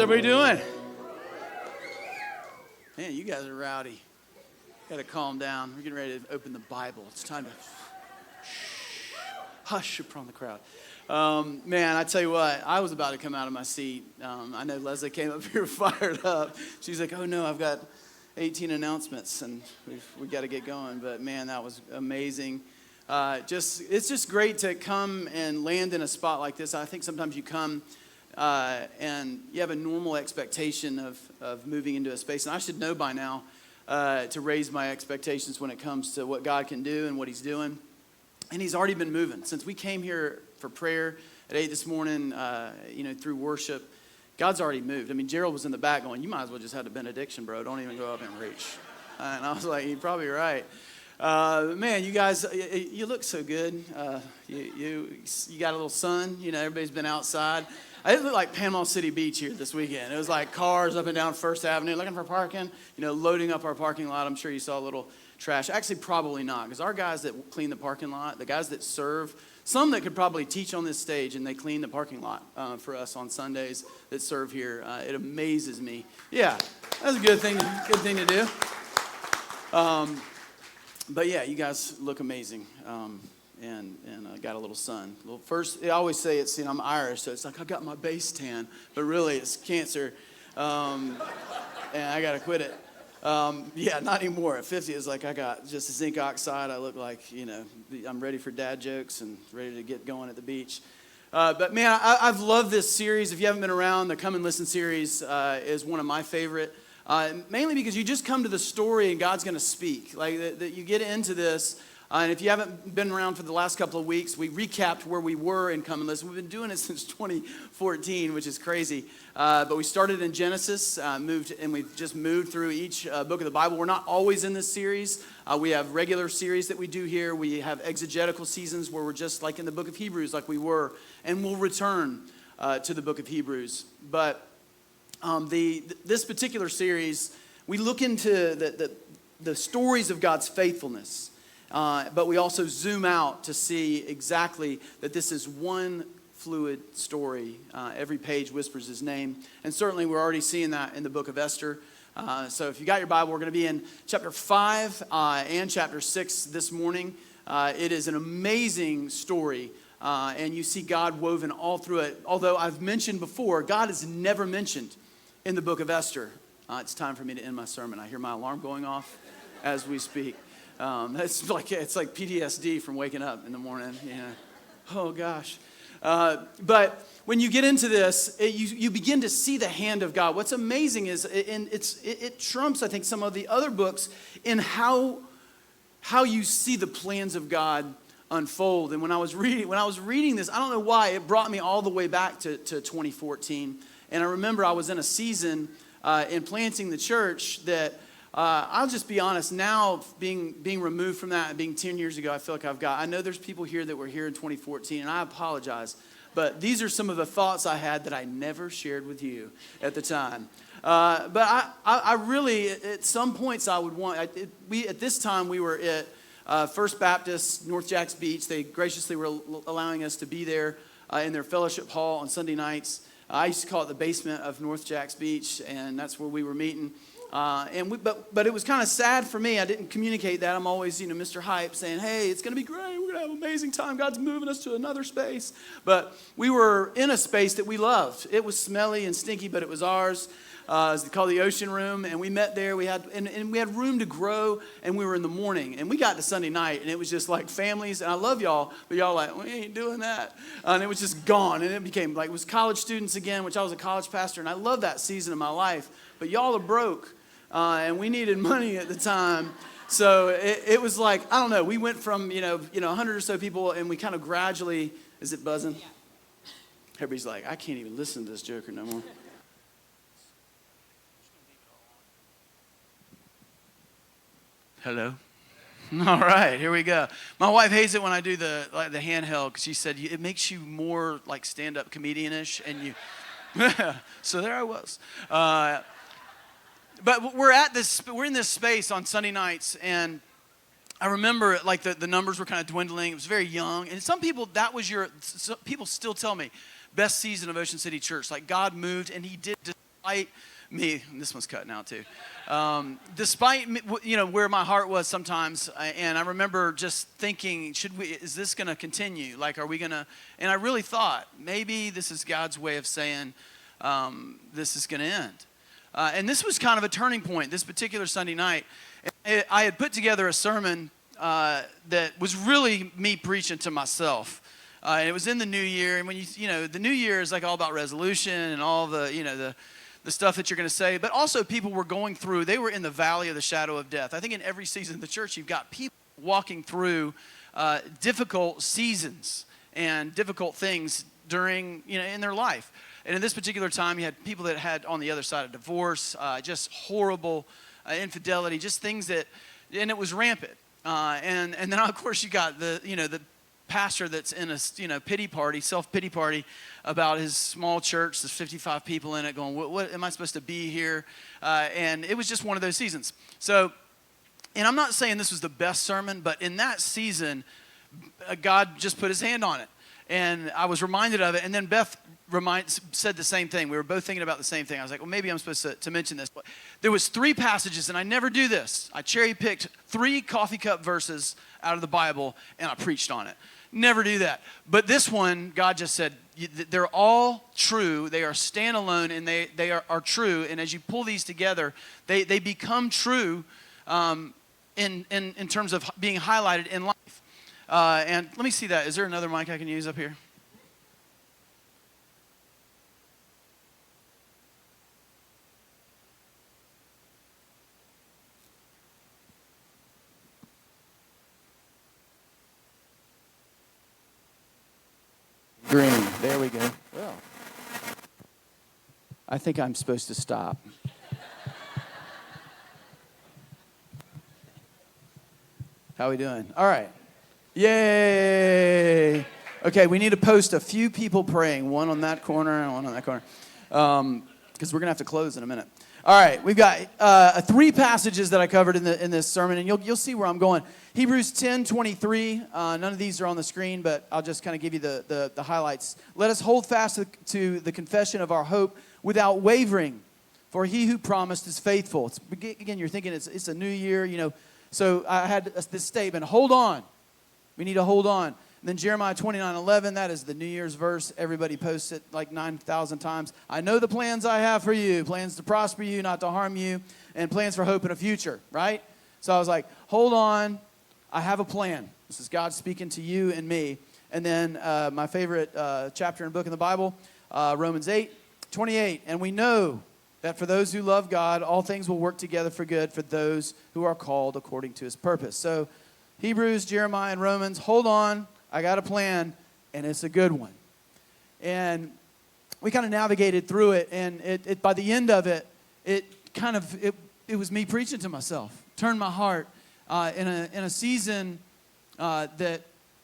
everybody doing? Man, you guys are rowdy. Got to calm down. We're getting ready to open the Bible. It's time to hush upon the crowd. Man, I tell you what, I was about to come out of my seat. I know Leslie came up here fired up. She's like, oh no, I've got 18 announcements and we got to get going. But man, that was amazing. It's just great to come and land in a spot like this. I think sometimes you come and you have a normal expectation of moving into a space. And I should know by now to raise my expectations when it comes to what God can do and what he's doing. And he's already been moving. Since we came here for prayer at 8 this morning, through worship, God's already moved. I mean, Gerald was in the back going, you might as well just have the benediction, bro. Don't even go up and reach. And I was like, you're probably right. Man, you guys, you look so good. You got a little sun. You know, everybody's been outside. It looked like Panama City Beach here this weekend. It was like cars up and down First Avenue looking for parking, loading up our parking lot. I'm sure you saw a little trash. Actually, probably not, because our guys that clean the parking lot, the guys that serve, some that could probably teach on this stage, and they clean the parking lot for us on Sundays that serve here. It amazes me. Yeah, that's a good thing to do. But yeah, you guys look amazing. And I got a little sun. Well, first, I always say I'm Irish, so it's like I got my base tan, but really it's cancer, and I got to quit it. Yeah, not anymore. At 50, it's like I got just zinc oxide. I look like, I'm ready for dad jokes and ready to get going at the beach. But man, I've loved this series. If you haven't been around, the Come and Listen series is one of my favorite. Mainly because you just come to the story and God's going to speak. Like that you get into this. And if you haven't been around for the last couple of weeks, we recapped where we were in Come and Listen. We've been doing it since 2014, which is crazy. But we started in Genesis, we've just moved through each book of the Bible. We're not always in this series. We have regular series that we do here. We have exegetical seasons where we're just like in the book of Hebrews like we were. And we'll return to the book of Hebrews. But this particular series, we look into the stories of God's faithfulness. But we also zoom out to see exactly that this is one fluid story. Every page whispers his name. And certainly we're already seeing that in the book of Esther. So if you got your Bible, we're going to be in chapter 5 and chapter 6 this morning. It is an amazing story. And you see God woven all through it. Although I've mentioned before, God is never mentioned in the book of Esther. It's time for me to end my sermon. I hear my alarm going off as we speak. It's like PTSD from waking up in the morning. Oh gosh. But when you get into this, you begin to see the hand of God. What's amazing is, it trumps, I think, some of the other books in how you see the plans of God unfold. And when I was reading this, I don't know why, it brought me all the way back to 2014. And I remember I was in a season in planting the church that. I'll just be honest, now being removed from that and being 10 years ago, I feel like I know there's people here that were here in 2014, and I apologize, but these are some of the thoughts I had that I never shared with you at the time. But I really, at some points I would want, at this time we were at First Baptist, North Jacksonville Beach. They graciously were allowing us to be there in their fellowship hall on Sunday nights. I used to call it the basement of North Jacksonville Beach, and that's where we were meeting. But it was kind of sad for me. I didn't communicate that. I'm always, Mr. Hype saying, hey, it's going to be great. We're going to have an amazing time. God's moving us to another space. But we were in a space that we loved. It was smelly and stinky, but it was ours. It's called the Ocean Room. And we met there. We had room to grow, and we were in the morning. And we got to Sunday night, and it was just like families. And I love y'all, but y'all like, we ain't doing that. And it was just gone. And it became like, it was college students again, which I was a college pastor. And I love that season of my life. But y'all are broke. And we needed money at the time. So it was like, I don't know, we went from, 100 or so people, and we kind of gradually, is it buzzing? Yeah. Everybody's like, I can't even listen to this joker no more. Hello? All right, here we go. My wife hates it when I do the handheld, because she said, it makes you more like stand-up comedian-ish, and you, so there I was. But we're in this space on Sunday nights, and I remember like the numbers were kind of dwindling. It was very young, and some people people still tell me best season of Ocean City Church. Like God moved, and He did despite me, and this one's cutting out too. Despite me, where my heart was sometimes, and I remember just thinking, is this going to continue? Like, are we going to? And I really thought maybe this is God's way of saying this is going to end. And this was kind of a turning point. This particular Sunday night, I had put together a sermon that was really me preaching to myself. And it was in the new year, and when the new year is like all about resolution and all the stuff that you're going to say, but also people were going through, they were in the valley of the shadow of death. I think in every season of the church, you've got people walking through difficult seasons and difficult things during, in their life. And in this particular time, you had people that had on the other side of divorce, just horrible infidelity, just things and it was rampant. And then of course you got the pastor that's in a self-pity party about his small church. There's 55 people in it going, what am I supposed to be here? And it was just one of those seasons. So, and I'm not saying this was the best sermon, but in that season, God just put his hand on it. And I was reminded of it. And then Beth said the same thing. We were both thinking about the same thing. I was like, well, maybe I'm supposed to mention this. But there was 3 passages, and I never do this. I cherry-picked 3 coffee cup verses out of the Bible, and I preached on it. Never do that. But this one, God just said, they're all true. They are standalone, and they are true. And as you pull these together, they become true in terms of being highlighted in life. And let me see that. Is there another mic I can use up here? Green. There we go. Well, I think I'm supposed to stop. How we doing? All right. Yay! Okay, we need to post a few people praying, one on that corner and one on that corner, because we're going to have to close in a minute. All right, we've got 3 passages that I covered in this sermon, and you'll see where I'm going. Hebrews 10:23. None of these are on the screen, but I'll just kind of give you the highlights. Let us hold fast to the confession of our hope without wavering, for he who promised is faithful. Again, you're thinking it's a new year, So I had this statement, hold on. We need to hold on. And then Jeremiah 29:11, that is the New Year's verse. Everybody posts it like 9,000 times. I know the plans I have for you, plans to prosper you, not to harm you, and plans for hope and a future, right? So I was like, hold on, I have a plan. This is God speaking to you and me. And then my favorite chapter and book in the Bible, Romans 8:28. And we know that for those who love God, all things will work together for good for those who are called according to his purpose. So Hebrews, Jeremiah, and Romans, hold on, I got a plan, and it's a good one. And we kind of navigated through it, and it by the end of it, it was me preaching to myself, turned my heart in a season that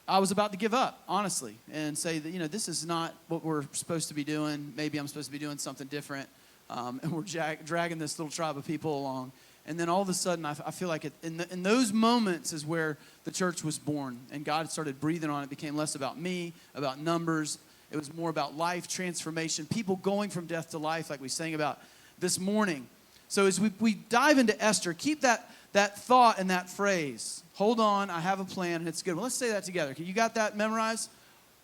I was about to give up, honestly, and say that, this is not what we're supposed to be doing. Maybe I'm supposed to be doing something different, and we're dragging this little tribe of people along. And then all of a sudden, I feel like in those moments is where the church was born. And God started breathing on it. It became less about me, about numbers. It was more about life transformation, people going from death to life, like we sang about this morning. So as we dive into Esther, keep that thought and that phrase. Hold on, I have a plan, and it's good. Well, let's say that together. You got that memorized?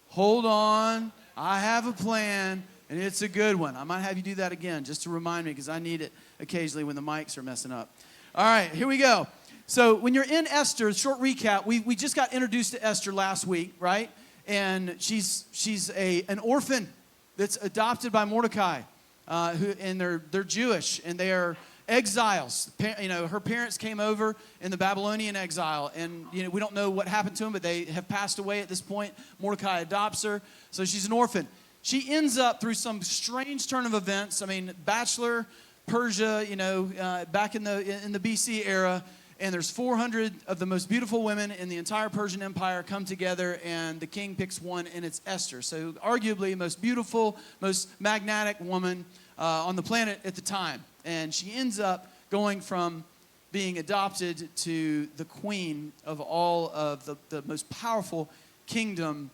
Hold on, I have a plan, and it's a good one. I might have you do that again just to remind me, because I need it occasionally when the mics are messing up. All right, here we go. So when you're in Esther, short recap, we just got introduced to Esther last week, right? And she's an orphan that's adopted by Mordecai, and they're Jewish, and they are exiles. Her parents came over in the Babylonian exile, and we don't know what happened to them, but they have passed away at this point. Mordecai adopts her, so she's an orphan. She ends up through some strange turn of events. Bachelor, Persia, back in the BC era, and there's 400 of the most beautiful women in the entire Persian Empire come together, and the king picks one, and it's Esther. So arguably the most beautiful, most magnetic woman on the planet at the time. And she ends up going from being adopted to the queen of all of the most powerful kingdom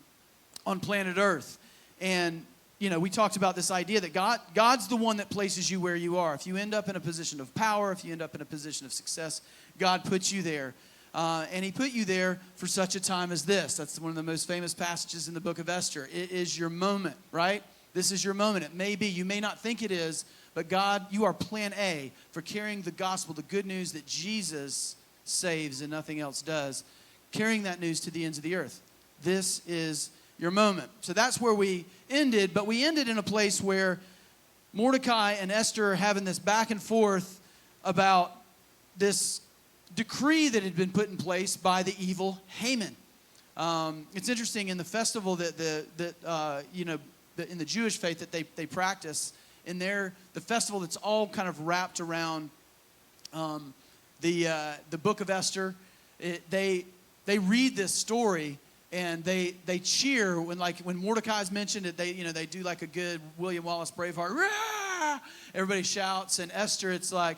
on planet Earth. And, we talked about this idea that God's the one that places you where you are. If you end up in a position of power, if you end up in a position of success, God puts you there. And he put you there for such a time as this. That's one of the most famous passages in the book of Esther. It is your moment, right? This is your moment. It may be. You may not think it is, but God, you are plan A for carrying the gospel, the good news that Jesus saves and nothing else does, carrying that news to the ends of the earth. This is your moment. So that's where we ended, but we ended in a place where Mordecai and Esther are having this back and forth about this decree that had been put in place by the evil Haman. It's interesting in the festival that in the Jewish faith that they practice in the festival that's all kind of wrapped around the book of Esther. They read this story and they cheer when Mordecai's mentioned it. They do like a good William Wallace Braveheart. Rah! Everybody shouts, and Esther, it's like,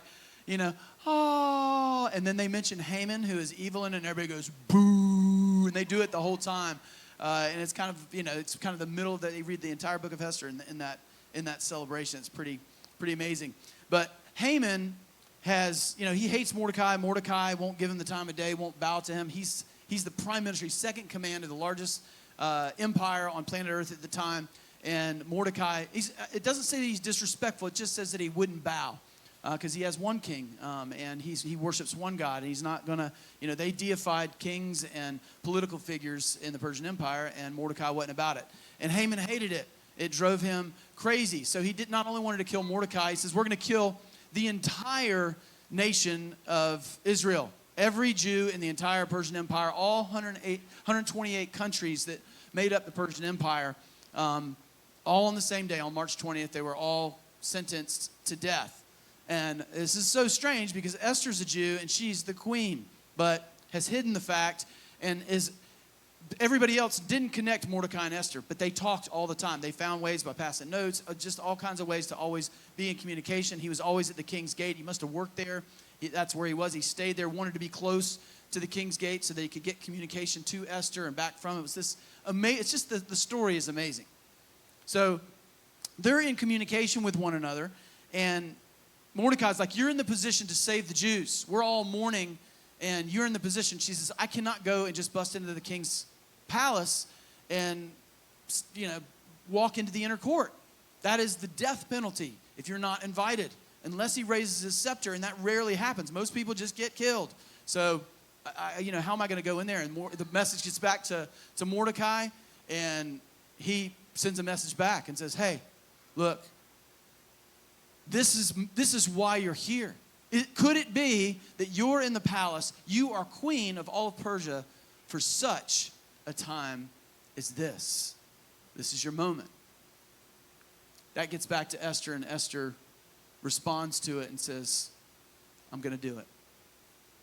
oh, and then they mention Haman, who is evil, and everybody goes boo, and they do it the whole time. And it's kind of, it's kind of the middle that they read the entire book of Esther in that celebration. It's pretty amazing. But Haman has, he hates Mordecai. Mordecai won't give him the time of day, won't bow to him. He's the prime minister. He's second command of the largest empire on planet Earth at the time. And Mordecai, it doesn't say that he's disrespectful. It just says that he wouldn't bow. Because he has one king, and he worships one God, and he's not going to, they deified kings and political figures in the Persian Empire, and Mordecai wasn't about it. And Haman hated it. It drove him crazy. So he did not only wanted to kill Mordecai, he says, we're going to kill the entire nation of Israel. Every Jew in the entire Persian Empire, all 128 countries that made up the Persian Empire, all on the same day, on March 20th, they were all sentenced to death. And this is so strange because Esther's a Jew and she's the queen, but has hidden the fact, and everybody else didn't connect Mordecai and Esther, but they talked all the time. They found ways by passing notes, just all kinds of ways to always be in communication. He was always at the king's gate. He must have worked there. That's where he was. He stayed there, wanted to be close to the king's gate so that he could get communication to Esther and back from it. It was this amazing. It's just the story is amazing. So they're in communication with one another, and Mordecai's like, you're in the position to save the Jews. We're all mourning, and you're in the position. She says, I cannot go and just bust into the king's palace and, walk into the inner court. That is the death penalty if you're not invited, unless he raises his scepter, and that rarely happens. Most people just get killed. So, how am I going to go in there? And the message gets back to Mordecai, and he sends a message back and says, hey, look, this is why you're here. Could it be that you're in the palace, you are queen of all of Persia for such a time as this? This is your moment. That gets back to Esther, and Esther responds to it and says, I'm going to do it.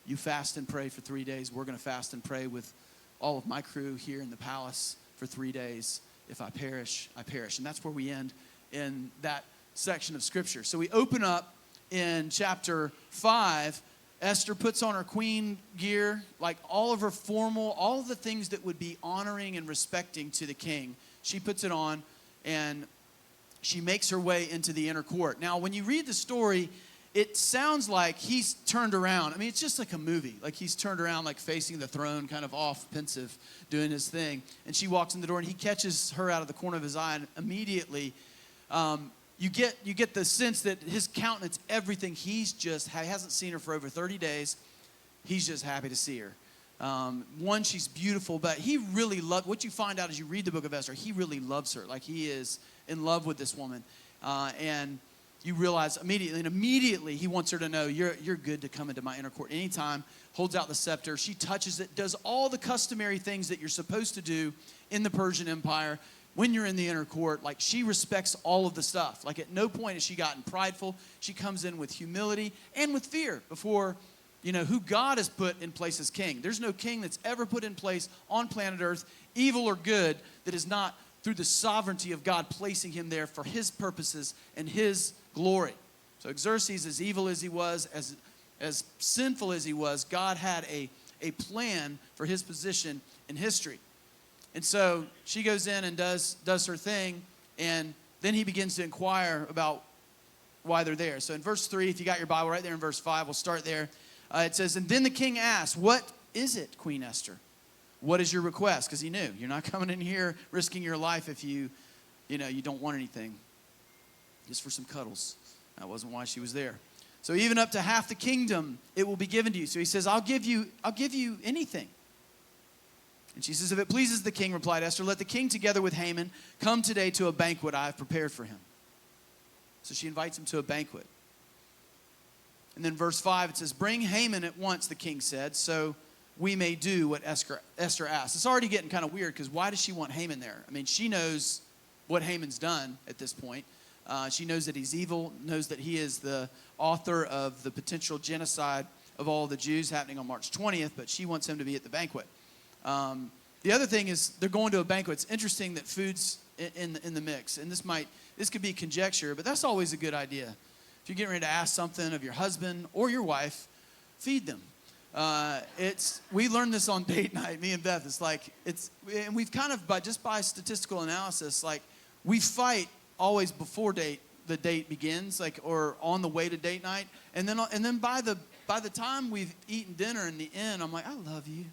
You fast and pray for 3 days. We're going to fast and pray with all of my crew here in the palace for 3 days. If I perish, I perish. And that's where we end in that section of scripture. So we open up in chapter 5. Esther puts on her queen gear, like all of her formal, all of the things that would be honoring and respecting to the king. She puts it on, and she makes her way into the inner court. Now, when you read the story, it sounds like he's turned around. I mean, it's just like a movie. Like he's turned around, like facing the throne, kind of off, pensive, doing his thing. And she walks in the door, and he catches her out of the corner of his eye, and immediately you get the sense that his countenance, everything, he hasn't seen her for over 30 days. He's just happy to see her. One, she's beautiful, but he really loved, what you find out as you read the book of Esther, he really loves her. Like he is in love with this woman. And you realize immediately he wants her to know, you're good to come into my inner court anytime. Holds out the scepter. She touches it, does all the customary things that you're supposed to do in the Persian Empire. When you're in the inner court, like she respects all of the stuff. Like at no point has she gotten prideful. She comes in with humility and with fear before, who God has put in place as king. There's no king that's ever put in place on planet Earth, evil or good, that is not through the sovereignty of God placing him there for his purposes and his glory. So Xerxes, as evil as he was, as sinful as he was, God had a plan for his position in history. And so she goes in and does her thing, and then he begins to inquire about why they're there. So in verse 3, if you got your Bible right there in verse 5, we'll start there. It says, and then the king asked, what is it, Queen Esther? What is your request? Because he knew, you're not coming in here risking your life if you don't want anything. Just for some cuddles. That wasn't why she was there. So even up to half the kingdom, it will be given to you. So he says, I'll give you anything. And she says, if it pleases the king, replied Esther, let the king together with Haman come today to a banquet I have prepared for him. So she invites him to a banquet. And then verse 5, it says, bring Haman at once, the king said, so we may do what Esther asked. It's already getting kind of weird because why does she want Haman there? I mean, she knows what Haman's done at this point. She knows that he's evil, knows that he is the author of the potential genocide of all the Jews happening on March 20th, but she wants him to be at the banquet. The other thing is they're going to a banquet. It's interesting that food's in the mix, and this could be conjecture, but that's always a good idea. If you're getting ready to ask something of your husband or your wife, feed them. We learned this on date night, me and Beth. And we've kind of by statistical analysis, like we fight always before the date begins, or on the way to date night, and then by the time we've eaten dinner in the inn, I'm like, I love you.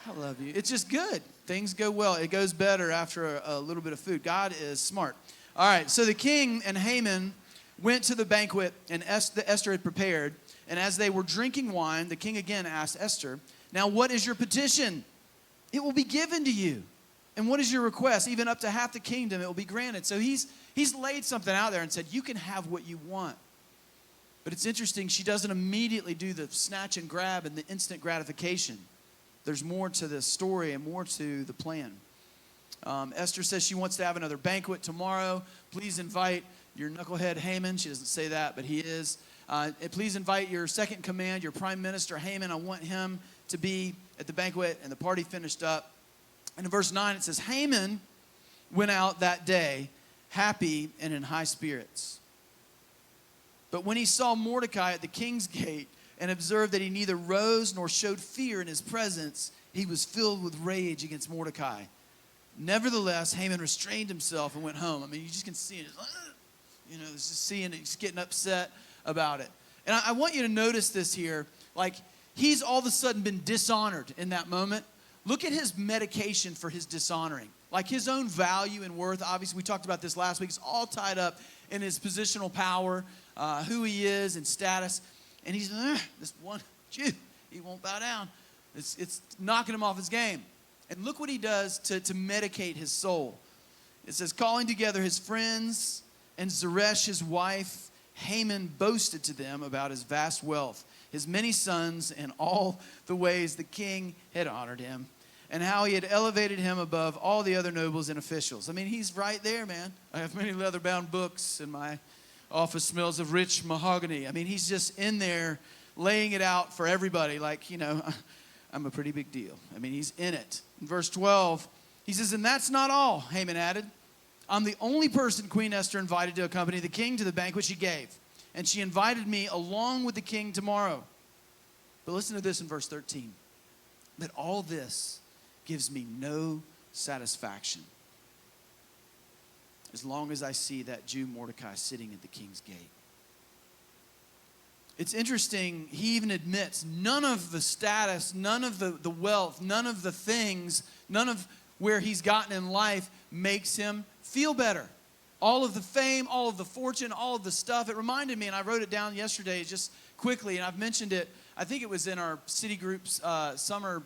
I love you. It's just good. Things go well. It goes better after a little bit of food. God is smart. All right, so the king and Haman went to the banquet and Esther had prepared. And as they were drinking wine, the king again asked Esther, now what is your petition? It will be given to you. And what is your request? Even up to half the kingdom, it will be granted. So he's laid something out there and said, you can have what you want. But it's interesting, she doesn't immediately do the snatch and grab and the instant gratification. There's more to this story and more to the plan. Esther says she wants to have another banquet tomorrow. Please invite your knucklehead Haman. She doesn't say that, but he is. Please invite your second in command, your prime minister Haman. I want him to be at the banquet. And the party finished up. And in verse 9 it says, Haman went out that day happy and in high spirits. But when he saw Mordecai at the king's gate, and observed that he neither rose nor showed fear in his presence, he was filled with rage against Mordecai. Nevertheless, Haman restrained himself and went home. I mean, you just can see it. Just seeing it. He's getting upset about it. And I want you to notice this here. Like, he's all of a sudden been dishonored in that moment. Look at his medication for his dishonoring. Like his own value and worth. Obviously, we talked about this last week. It's all tied up in his positional power, who he is and status. And he's, this one Jew, he won't bow down. It's knocking him off his game. And look what he does to medicate his soul. It says, calling together his friends and Zeresh, his wife, Haman boasted to them about his vast wealth, his many sons, and all the ways the king had honored him, and how he had elevated him above all the other nobles and officials. I mean, he's right there, man. I have many leather-bound books in my office, smells of rich mahogany. I mean, he's just in there laying it out for everybody like, I'm a pretty big deal. I mean, he's in it. In verse 12, he says, and that's not all, Haman added. I'm the only person Queen Esther invited to accompany the king to the banquet she gave. And she invited me along with the king tomorrow. But listen to this in verse 13. But all this gives me no satisfaction, as long as I see that Jew Mordecai sitting at the king's gate. It's interesting, he even admits none of the status, none of the wealth, none of the things, none of where he's gotten in life makes him feel better. All of the fame, all of the fortune, all of the stuff. It reminded me, and I wrote it down yesterday just quickly, and I've mentioned it. I think it was in our city group's summer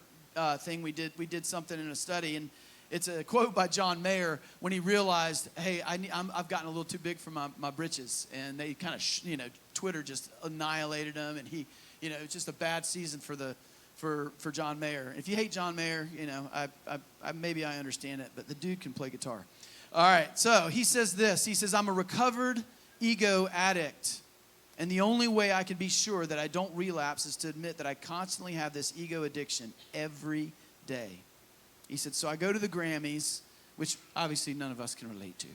thing we did something in a study, and it's a quote by John Mayer when he realized, hey, I've gotten a little too big for my britches. And they kind of, Twitter just annihilated him. And he, it's just a bad season for John Mayer. If you hate John Mayer, maybe I understand it. But the dude can play guitar. All right, so he says this. He says, I'm a recovered ego addict. And the only way I can be sure that I don't relapse is to admit that I constantly have this ego addiction every day. He said, so I go to the Grammys, which obviously none of us can relate to.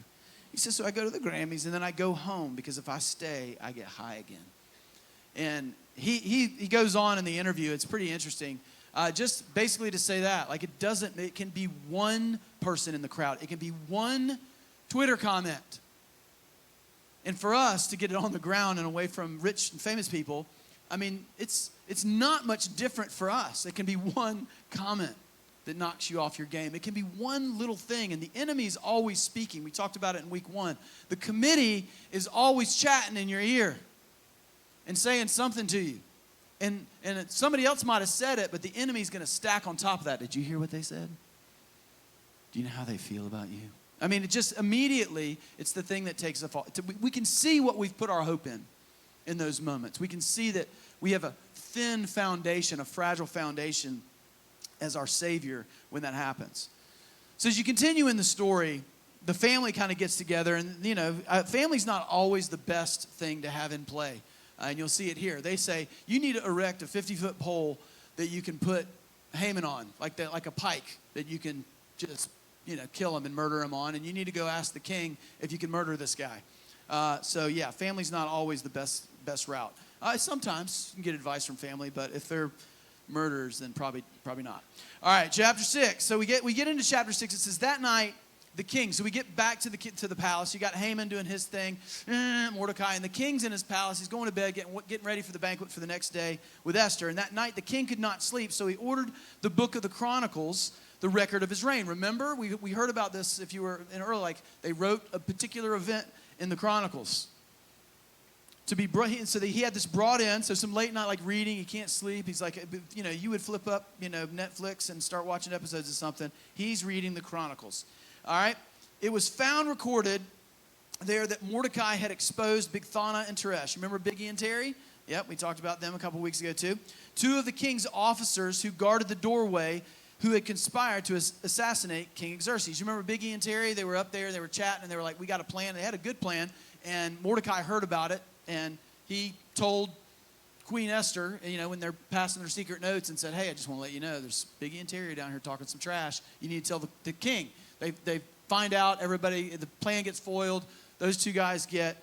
He says, so I go to the Grammys, and then I go home, because if I stay, I get high again. And he goes on in the interview. It's pretty interesting. Just basically to say that, like it can be one person in the crowd. It can be one Twitter comment. And for us to get it on the ground and away from rich and famous people, I mean, it's not much different for us. It can be one comment that knocks you off your game. It can be one little thing, and the enemy's always speaking. We talked about it in week 1. The committee is always chatting in your ear and saying something to you. And somebody else might have said it, but the enemy's going to stack on top of that. Did you hear what they said? Do you know how they feel about you? I mean, it just immediately, it's the thing that takes us off. We can see what we've put our hope in those moments. We can see that we have a thin foundation, a fragile foundation as our Savior when that happens. So as you continue in the story, the family kind of gets together, and family's not always the best thing to have in play. And you'll see it here. They say, you need to erect a 50-foot pole that you can put Haman on, like a pike that you can just kill him and murder him on, and you need to go ask the king if you can murder this guy. Family's not always the best route. Sometimes you can get advice from family, but if they're murderers, then probably not. All right, chapter 6. So we get into chapter 6. It says, that night, the king. So we get back to the palace. You got Haman doing his thing, Mordecai, and the king's in his palace. He's going to bed, getting ready for the banquet for the next day with Esther. And that night, the king could not sleep, so he ordered the book of the Chronicles, the record of his reign. Remember, we heard about this if you were in early, like they wrote a particular event in the Chronicles to be brought. So that he had this brought in. So some late night like reading, he can't sleep. He's like, you would flip up, Netflix and start watching episodes of something. He's reading the Chronicles. All right. It was found recorded there that Mordecai had exposed Bigthana and Teresh. Remember Biggie and Terry? Yep, we talked about them a couple weeks ago too. 2 of the king's officers who guarded the doorway, who had conspired to assassinate King Xerxes. You remember Biggie and Terry? They were up there, they were chatting, and they were like, we got a plan. They had a good plan, and Mordecai heard about it, and he told Queen Esther, when they're passing their secret notes, and said, hey, I just want to let you know, there's Biggie and Terry down here talking some trash. You need to tell the king. They find out, everybody, the plan gets foiled. Those 2 guys get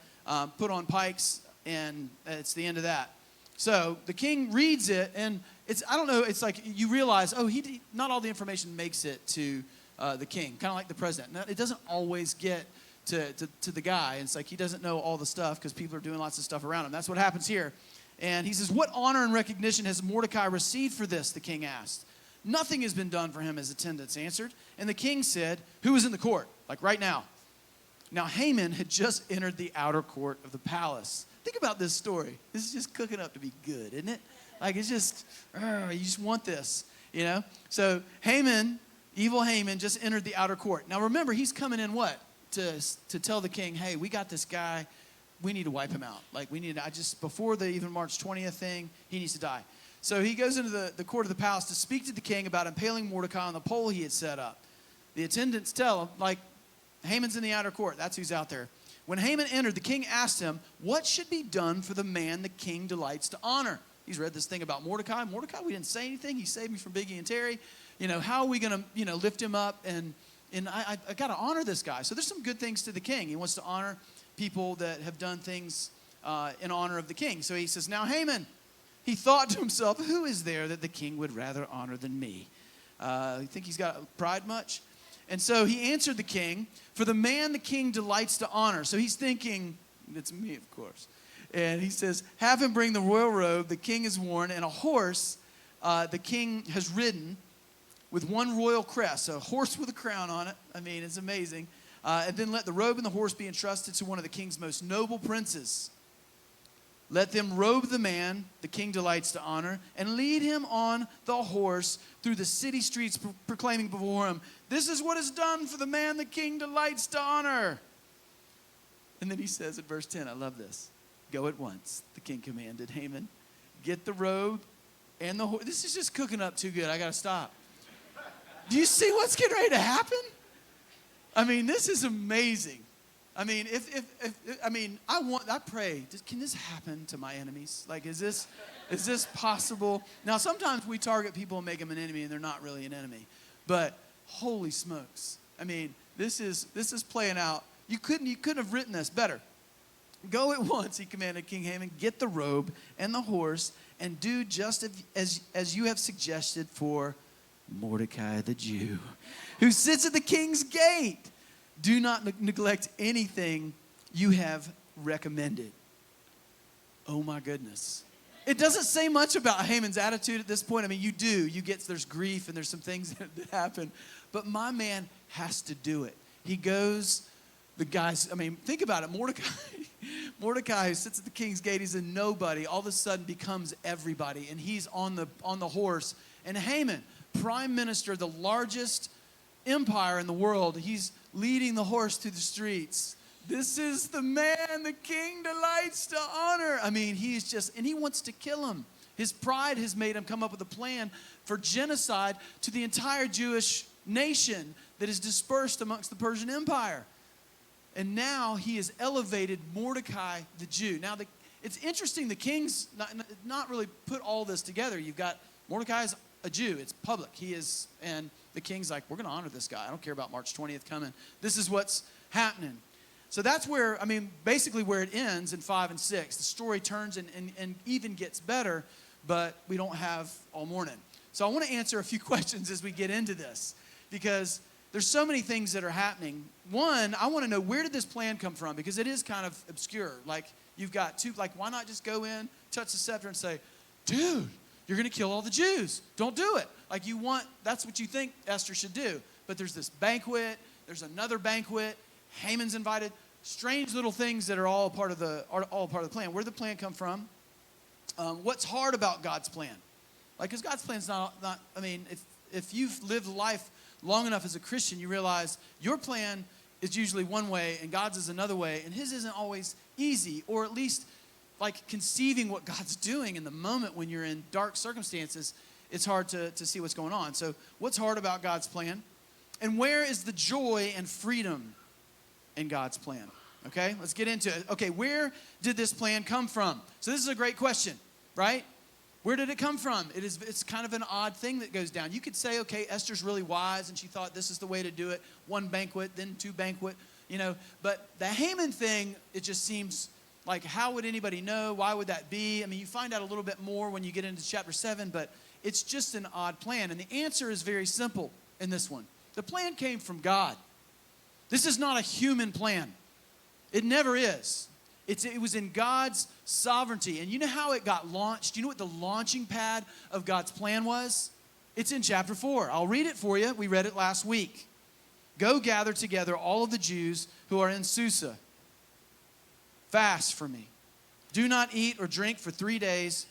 put on pikes, and it's the end of that. So the king reads it, and it's like you realize, not all the information makes it to the king, kind of like the president. Now, it doesn't always get to the guy. It's like he doesn't know all the stuff because people are doing lots of stuff around him. That's what happens here. And he says, what honor and recognition has Mordecai received for this, the king asked. Nothing has been done for him, his attendants answered. And the king said, who is in the court? Like right now. Now Haman had just entered the outer court of the palace. Think about this story. This is just cooking up to be good, isn't it? Like it's just, you just want this, So Haman, evil Haman, just entered the outer court. Now remember, he's coming in what? To tell the king, hey, we got this guy. We need to wipe him out. Like before the even March 20th thing, he needs to die. So he goes into the court of the palace to speak to the king about impaling Mordecai on the pole he had set up. The attendants tell him, like, Haman's in the outer court. That's who's out there. When Haman entered, the king asked him, what should be done for the man the king delights to honor? He's read this thing about Mordecai. Mordecai, we didn't say anything. He saved me from Biggie and Terry. How are we going to, lift him up? And I got to honor this guy. So there's some good things to the king. He wants to honor people that have done things in honor of the king. So he says, now Haman, he thought to himself, who is there that the king would rather honor than me? You think he's got pride much? And so he answered the king, for the man the king delights to honor. So he's thinking, it's me, of course. And he says, have him bring the royal robe the king has worn, and a horse the king has ridden with one royal crest. So a horse with a crown on it. I mean, it's amazing. And then let the robe and the horse be entrusted to one of the king's most noble princes. Let them robe the man the king delights to honor and lead him on the horse through the city streets, proclaiming before him, this is what is done for the man the king delights to honor. And then he says in verse 10, I love this. Go at once, the king commanded Haman. Get the robe and the horse. This is just cooking up too good. I got to stop. Do you see what's getting ready to happen? I mean, this is amazing. I mean, I pray, can this happen to my enemies? Like, is this possible? Now, sometimes we target people and make them an enemy, and they're not really an enemy. But holy smokes. I mean, this is playing out. You couldn't have written this better. Go at once, he commanded King Haman, get the robe and the horse, and do just as you have suggested for Mordecai the Jew, who sits at the king's gate. Do not neglect anything you have recommended. Oh my goodness. It doesn't say much about Haman's attitude at this point. I mean, there's grief and there's some things that happen. But my man has to do it. He goes, think about it. Mordecai, who sits at the king's gate, he's a nobody, all of a sudden becomes everybody. And he's on the horse. And Haman, prime minister, the largest empire in the world, he's leading the horse through the streets. This is the man the king delights to honor. I mean, and he wants to kill him. His pride has made him come up with a plan for genocide to the entire Jewish nation that is dispersed amongst the Persian Empire. And now he has elevated Mordecai the Jew. Now, it's interesting, the king's not really put all this together. You've got Mordecai's a Jew. It's public. And the king's like, we're going to honor this guy. I don't care about March 20th coming. This is what's happening. So that's where, basically where it ends in 5 and 6. The story turns and even gets better, but we don't have all morning. So I want to answer a few questions as we get into this, because there's so many things that are happening. One, I want to know, where did this plan come from? Because it is kind of obscure. Like, you've got why not just go in, touch the scepter and say, dude, you're going to kill all the Jews. Don't do it. That's what you think Esther should do. But there's this banquet, there's another banquet, Haman's invited. Strange little things that are all part of the plan. Where did the plan come from? What's hard about God's plan? Because God's plan's not. If you've lived life long enough as a Christian, you realize your plan is usually one way and God's is another way, and His isn't always easy, or at least conceiving what God's doing in the moment when you're in dark circumstances, it's hard to see what's going on. So, what's hard about God's plan? And where is the joy and freedom in God's plan? Okay, let's get into it. Okay, where did this plan come from? So this is a great question, right? Where did it come from? It's kind of an odd thing that goes down. You could say, okay, Esther's really wise and she thought this is the way to do it. 1 banquet, then 2 banquet, But the Haman thing, it just seems like, how would anybody know? Why would that be? You find out a little bit more when you get into chapter 7, but it's just an odd plan. And the answer is very simple in this one. The plan came from God. This is not a human plan. It never is. It was in God's sovereignty. And you know how it got launched? You know what the launching pad of God's plan was? It's in chapter 4. I'll read it for you. We read it last week. Go gather together all of the Jews who are in Susa. Fast for me. Do not eat or drink for 3 days,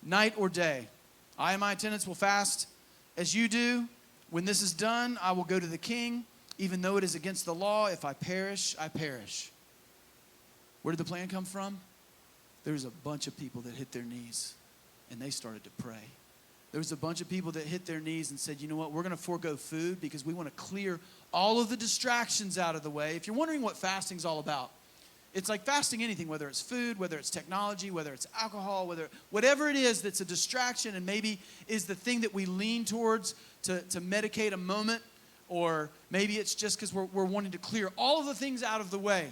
night or day. I and my attendants will fast as you do. When this is done, I will go to the king. Even though it is against the law, if I perish, I perish. Where did the plan come from? There was a bunch of people that hit their knees and they started to pray. There was a bunch of people that hit their knees and said, you know what, we're going to forego food because we want to clear all of the distractions out of the way. If you're wondering what fasting's all about, it's like fasting anything, whether it's food, whether it's technology, whether it's alcohol, whatever it is that's a distraction and maybe is the thing that we lean towards to medicate a moment. Or maybe it's just because we're wanting to clear all of the things out of the way.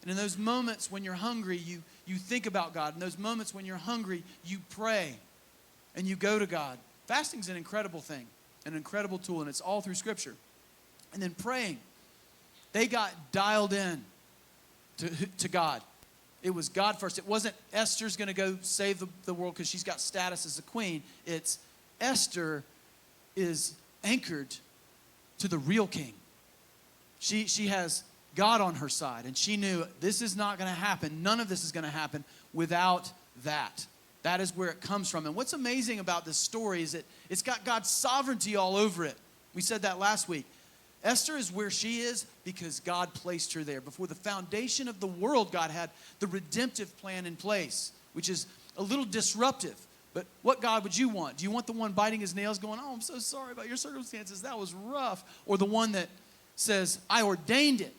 And in those moments when you're hungry, you think about God. In those moments when you're hungry, you pray and you go to God. Fasting's an incredible thing, an incredible tool, and it's all through Scripture. And then praying. They got dialed in to God. It was God first. It wasn't Esther's going to go save the world because she's got status as a queen. It's Esther is anchored to the real king. She has God on her side, and she knew this is not going to happen. None of this is going to happen without that. That is where it comes from. And what's amazing about this story is that it's got God's sovereignty all over it. We said that last week. Esther is where she is because God placed her there. Before the foundation of the world, God had the redemptive plan in place, which is a little disruptive. But what God would you want? Do you want the one biting his nails going, oh, I'm so sorry about your circumstances. That was rough. Or the one that says, I ordained it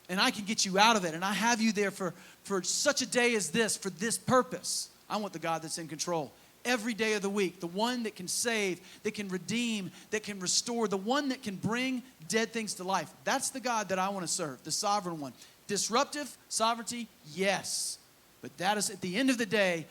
and I can get you out of it. And I have you there for such a day as this, for this purpose. I want the God that's in control every day of the week. The one that can save, that can redeem, that can restore. The one that can bring dead things to life. That's the God that I want to serve, the sovereign one. Disruptive sovereignty, yes. But that is, at the end of the day,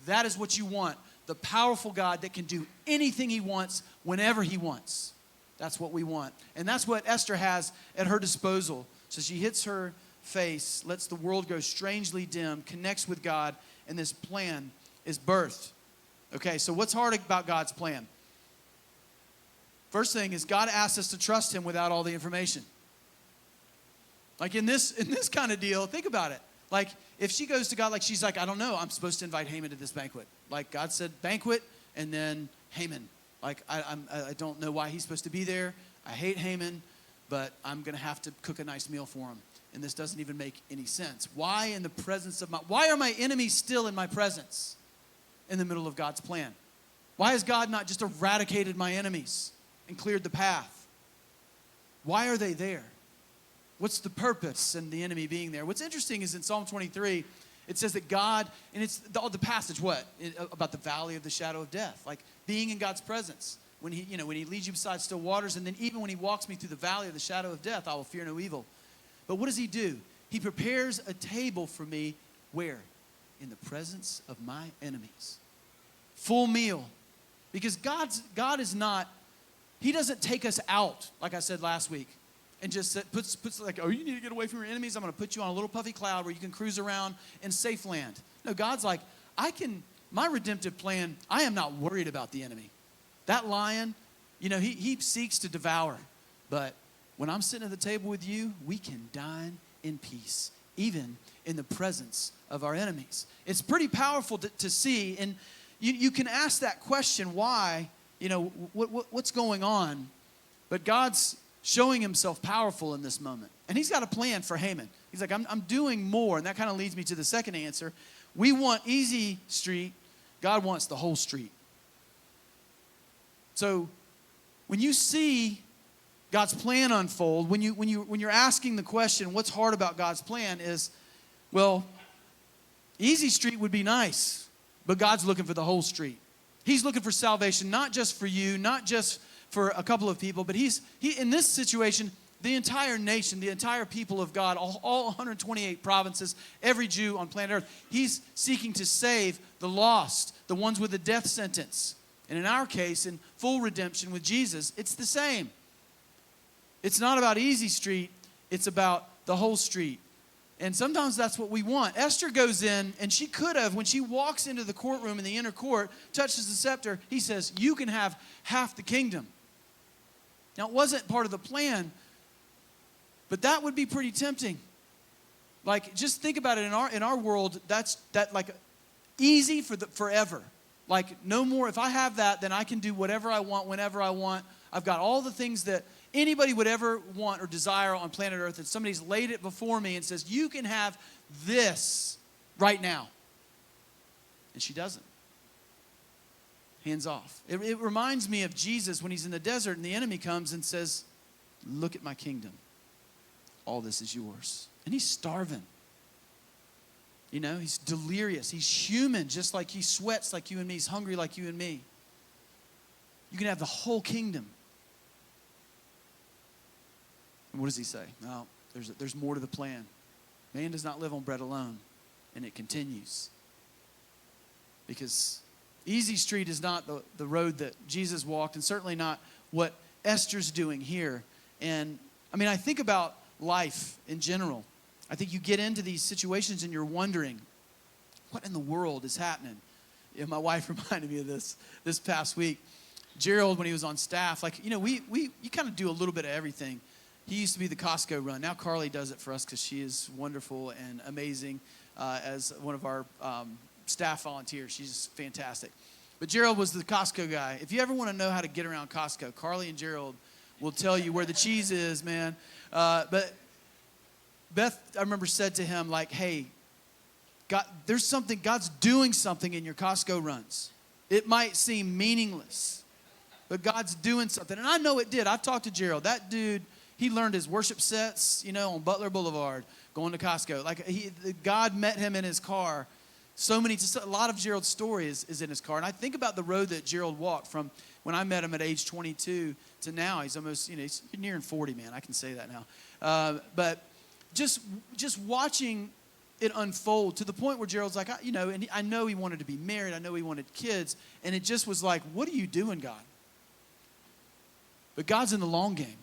that is what you want. The powerful God that can do anything he wants, whenever he wants. That's what we want. And that's what Esther has at her disposal. So she hits her face, lets the world go strangely dim, connects with God, and this plan is birthed. Okay, so what's hard about God's plan? First thing is God asks us to trust him without all the information. Like in this kind of deal, think about it. Like if she goes to God, like she's like, I don't know, I'm supposed to invite Haman to this banquet. Like God said banquet and then Haman. Like I don't know why he's supposed to be there. I hate Haman, but I'm going to have to cook a nice meal for him. And this doesn't even make any sense. Why in the presence of why are my enemies still in my presence in the middle of God's plan? Why has God not just eradicated my enemies and cleared the path? Why are they there? What's the purpose in the enemy being there? What's interesting is in Psalm 23, it says that God, and it's the passage, what? About the valley of the shadow of death. Like being in God's presence. When he leads you beside still waters, and then even when he walks me through the valley of the shadow of death, I will fear no evil. But what does he do? He prepares a table for me, where? In the presence of my enemies. Full meal. Because God is not, he doesn't take us out, like I said last week, and just puts like, oh, you need to get away from your enemies. I'm going to put you on a little puffy cloud where you can cruise around in safe land. No, God's like, my redemptive plan, I am not worried about the enemy. That lion, he seeks to devour. But when I'm sitting at the table with you, we can dine in peace, even in the presence of our enemies. It's pretty powerful to see. And you can ask that question, why, what's going on? But God's showing himself powerful in this moment. And he's got a plan for Haman. He's like, I'm doing more. And that kind of leads me to the second answer. We want easy street. God wants the whole street. So when you see God's plan unfold, when you're asking the question, what's hard about God's plan is, well, easy street would be nice, but God's looking for the whole street. He's looking for salvation, not just for you, not just for a couple of people, but he in this situation, the entire nation, the entire people of God, all 128 provinces, every Jew on planet Earth, he's seeking to save the lost, the ones with a death sentence. And in our case, in full redemption with Jesus, it's the same. It's not about easy street, it's about the whole street. And sometimes that's what we want. Esther goes in, and she could have, when she walks into the courtroom in the inner court, touches the scepter, he says, you can have half the kingdom. Now, it wasn't part of the plan, but that would be pretty tempting. Like, just think about it. In our world, that's like easy for forever. Like, no more. If I have that, then I can do whatever I want, whenever I want. I've got all the things that anybody would ever want or desire on planet Earth, and somebody's laid it before me and says, you can have this right now. And she doesn't. Hands off. It reminds me of Jesus when he's in the desert and the enemy comes and says, look at my kingdom. All this is yours. And he's starving. He's delirious. He's human, just like he sweats like you and me. He's hungry like you and me. You can have the whole kingdom. And what does he say? No, there's more to the plan. Man does not live on bread alone. And it continues. Because easy street is not the road that Jesus walked, and certainly not what Esther's doing here. And I think about life in general. I think you get into these situations and you're wondering, what in the world is happening? My wife reminded me of this past week. Gerald, when he was on staff, you kind of do a little bit of everything. He used to be the Costco run. Now Carly does it for us because she is wonderful and amazing as one of our staff volunteers. She's fantastic. But Gerald was the Costco guy. If you ever want to know how to get around Costco, Carly and Gerald will tell you where the cheese is, man. But Beth, I remember, said to him, like, hey, God, God's doing something in your Costco runs. It might seem meaningless, but God's doing something. And I know it did. I've talked to Gerald. That dude, he learned his worship sets, on Butler Boulevard, going to Costco. God met him in his car. A lot of Gerald's story is in his car. And I think about the road that Gerald walked from when I met him at age 22 to now. He's almost, he's nearing 40, man. I can say that now. But just watching it unfold to the point where Gerald's like, and I know he wanted to be married. I know he wanted kids. And it just was like, what are you doing, God? But God's in the long game.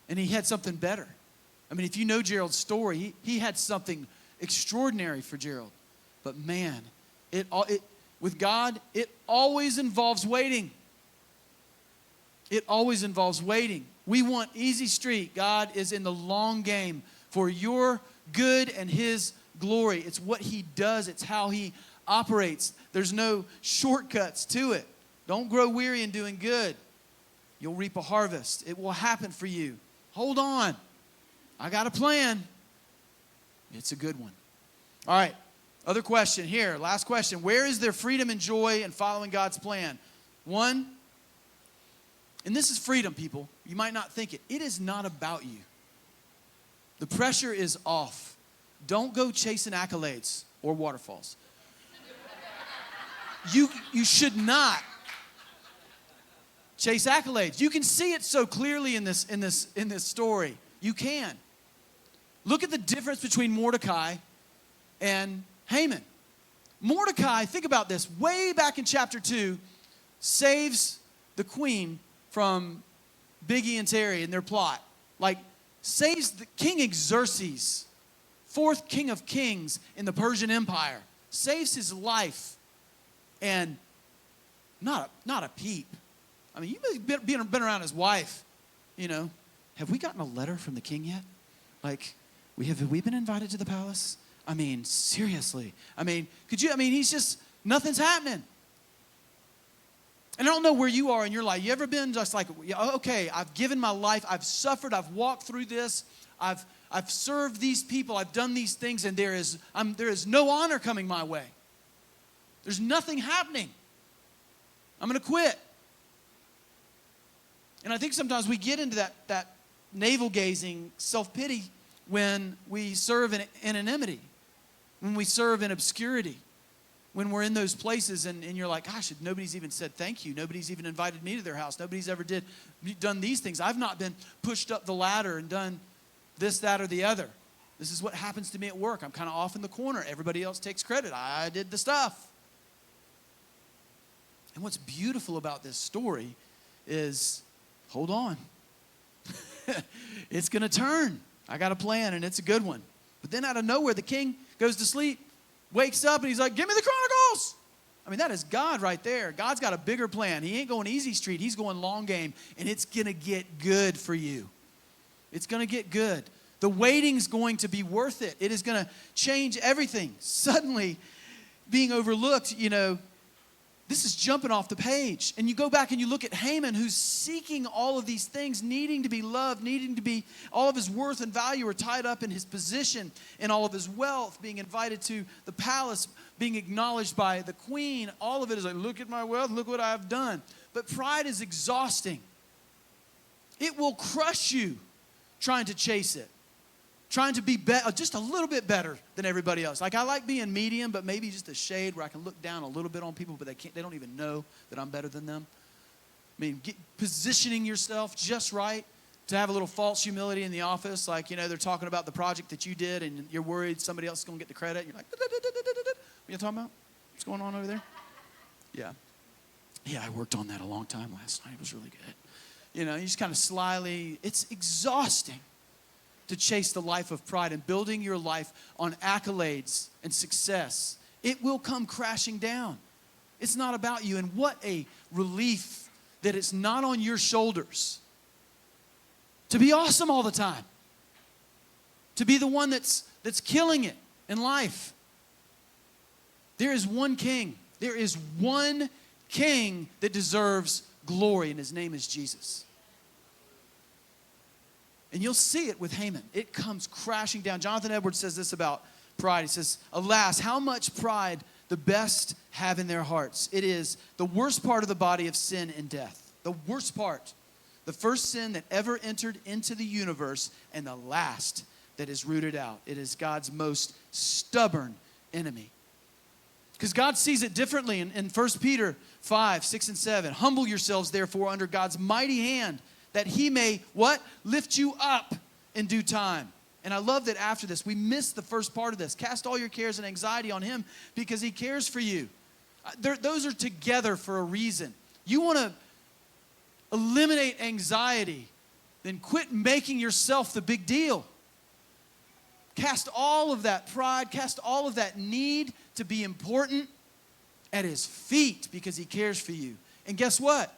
And he had something better. I mean, if you know Gerald's story, he had something extraordinary for Gerald. But man, with God, it always involves waiting. It always involves waiting. We want easy street. God is in the long game for your good and his glory. It's what he does. It's how he operates. There's no shortcuts to it. Don't grow weary in doing good. You'll reap a harvest. It will happen for you. Hold on. I got a plan. It's a good one. All right. Other question here. Last question. Where is there freedom and joy in following God's plan? One, and this is freedom, people. You might not think it. It is not about you. The pressure is off. Don't go chasing accolades or waterfalls. You should not chase accolades. You can see it so clearly in this story. You can. Look at the difference between Mordecai and Haman. Mordecai, think about this, way back in chapter 2, saves the queen from Biggie and Terry and their plot. Like, saves the King Xerxes, fourth king of kings in the Persian Empire. Saves his life. And not a peep. I mean, you've been around his wife, you know. Have we gotten a letter from the king yet? Like, have we been invited to the palace? I mean, seriously. I mean, he's just, nothing's happening. And I don't know where you are in your life. You ever been just like, okay, I've given my life, I've suffered, I've walked through this, I've served these people, I've done these things, and there is no honor coming my way. There's nothing happening. I'm going to quit. And I think sometimes we get into that navel-gazing self-pity when we serve in anonymity, when we serve in obscurity, when we're in those places and you're like, gosh, nobody's even said thank you. Nobody's even invited me to their house. Nobody's ever done these things. I've not been pushed up the ladder and done this, that, or the other. This is what happens to me at work. I'm kind of off in the corner. Everybody else takes credit. I did the stuff. And what's beautiful about this story is, hold on. It's going to turn. I got a plan, and it's a good one. But then out of nowhere, the king goes to sleep, wakes up, and he's like, give me the Chronicles. I mean, that is God right there. God's got a bigger plan. He ain't going easy street. He's going long game, and it's going to get good for you. It's going to get good. The waiting's going to be worth it. It is going to change everything. Suddenly, being overlooked, this is jumping off the page. And you go back and you look at Haman, who's seeking all of these things, needing to be loved, needing to be, all of his worth and value are tied up in his position and all of his wealth, being invited to the palace, being acknowledged by the queen. All of it is like, look at my wealth, look what I've done. But pride is exhausting. It will crush you trying to chase it. Trying to be just a little bit better than everybody else. Like, I like being medium, but maybe just a shade where I can look down a little bit on people, but they don't even know that I'm better than them. I mean, positioning yourself just right to have a little false humility in the office. Like, they're talking about the project that you did, and you're worried somebody else is going to get the credit. You're like, what you talking about? What's going on over there? Yeah, I worked on that a long time last night. It was really good. You just kind of slyly, it's exhausting to chase the life of pride and building your life on accolades and success. It will come crashing down. It's not about you. And what a relief that it's not on your shoulders. To be awesome all the time. To be the one that's killing it in life. There is one king. There is one king that deserves glory, and his name is Jesus. And you'll see it with Haman. It comes crashing down. Jonathan Edwards says this about pride. He says, alas, how much pride the best have in their hearts. It is the worst part of the body of sin and death. The worst part. The first sin that ever entered into the universe, and the last that is rooted out. It is God's most stubborn enemy. Because God sees it differently in 1 Peter 5, 6, and 7. Humble yourselves, therefore, under God's mighty hand, that he may, what? Lift you up in due time. And I love that after this, we missed the first part of this. Cast all your cares and anxiety on him because he cares for you. Those are together for a reason. You want to eliminate anxiety, then quit making yourself the big deal. Cast all of that pride, cast all of that need to be important at his feet because he cares for you. And guess what?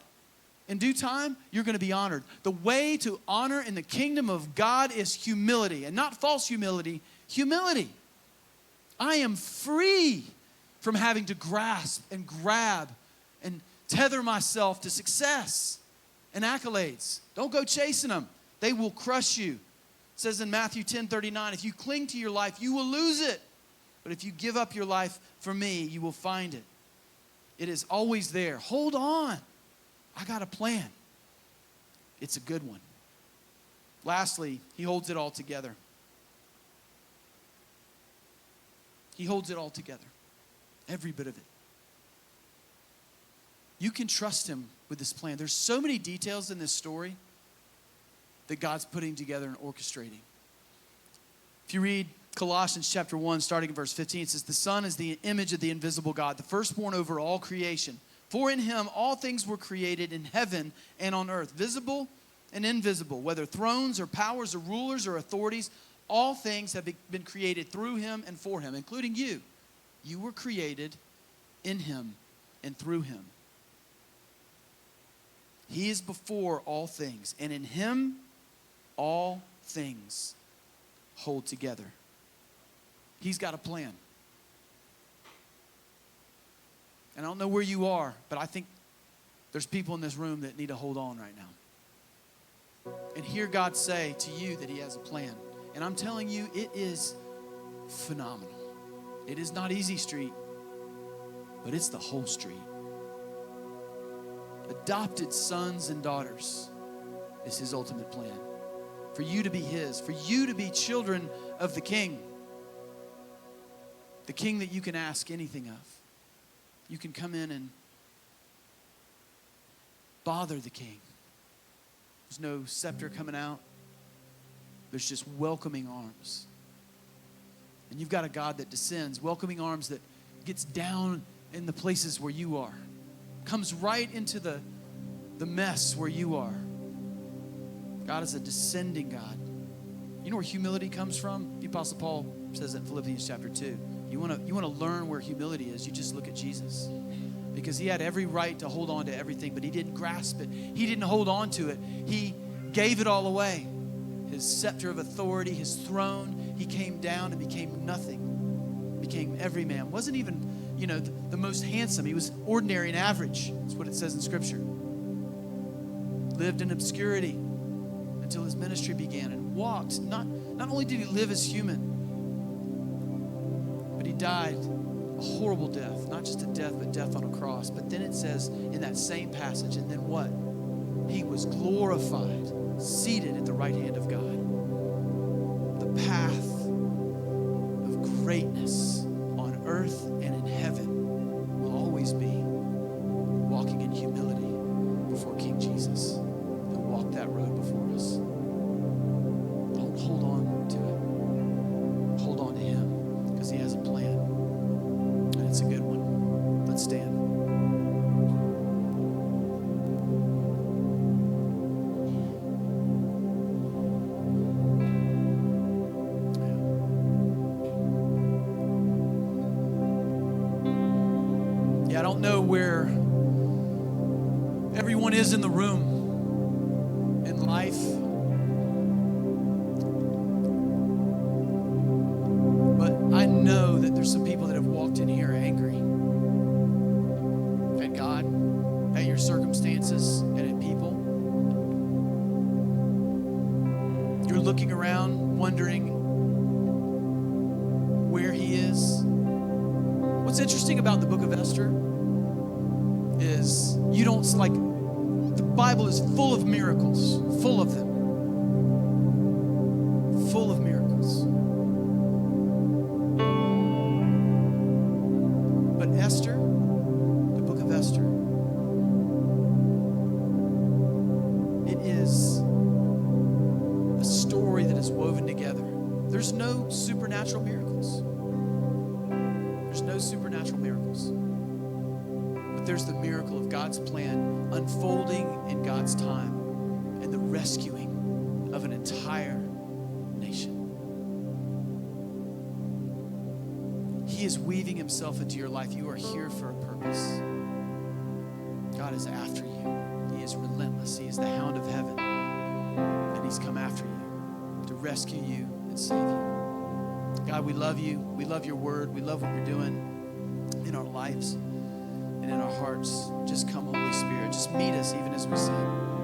In due time, you're going to be honored. The way to honor in the kingdom of God is humility, and not false humility, humility. I am free from having to grasp and grab and tether myself to success and accolades. Don't go chasing them. They will crush you. It says in Matthew 10:39, if you cling to your life, you will lose it. But if you give up your life for me, you will find it. It is always there. Hold on. I got a plan. It's a good one. Lastly, he holds it all together. He holds it all together. Every bit of it. You can trust him with this plan. There's so many details in this story that God's putting together and orchestrating. If you read Colossians chapter 1, starting in verse 15, it says, the Son is the image of the invisible God, the firstborn over all creation. For in him all things were created in heaven and on earth, visible and invisible, whether thrones or powers or rulers or authorities, all things have been created through him and for him, including you. You were created in him and through him. He is before all things, and in him all things hold together. He's got a plan. And I don't know where you are, but I think there's people in this room that need to hold on right now. And hear God say to you that he has a plan. And I'm telling you, it is phenomenal. It is not easy street, but it's the whole street. Adopted sons and daughters is his ultimate plan. For you to be his, for you to be children of the King. The King that you can ask anything of. You can come in and bother the King. There's no scepter coming out. There's just welcoming arms. And you've got a God that descends, welcoming arms that gets down in the places where you are. Comes right into the mess where you are. God is a descending God. You know where humility comes from? The Apostle Paul says it in Philippians chapter 2. You want to learn where humility is, you just look at Jesus. Because he had every right to hold on to everything, but he didn't grasp it. He didn't hold on to it. He gave it all away. His scepter of authority, his throne, he came down and became nothing. Became every man. Wasn't even, the most handsome. He was ordinary and average. That's what it says in Scripture. Lived in obscurity until his ministry began and walked. Not only did he live as human, but he died a horrible death. Not just a death, but death on a cross. But then it says in that same passage, and then what? He was glorified, seated at the right hand of God. The path of greatness on earth and in heaven will always be walking in humility before King Jesus. He'll walk that road before us. Don't hold on to it. Hold on to him because he has a plan. And it's a good one. Let's stand. I don't know where everyone is in the room in life. But I know that there's some people that have walked in here angry at God, at your circumstances, and at people. You're looking around wondering where he is. What's interesting about the book of Esther is you don't, the Bible is full of miracles, full of them. Full of miracles. But Esther, the book of Esther, it is a story that is woven together. There's no supernatural miracles. There's no supernatural miracles. But there's the miracle of God's plan unfolding in God's time and the rescuing of an entire nation. He is weaving himself into your life. You are here for a purpose. God is after you. He is relentless. He is the hound of heaven. And he's come after you to rescue you and save you. God, we love you. We love your word. We love what you're doing in our lives and in our hearts. Just come, Holy Spirit. Just meet us even as we sing.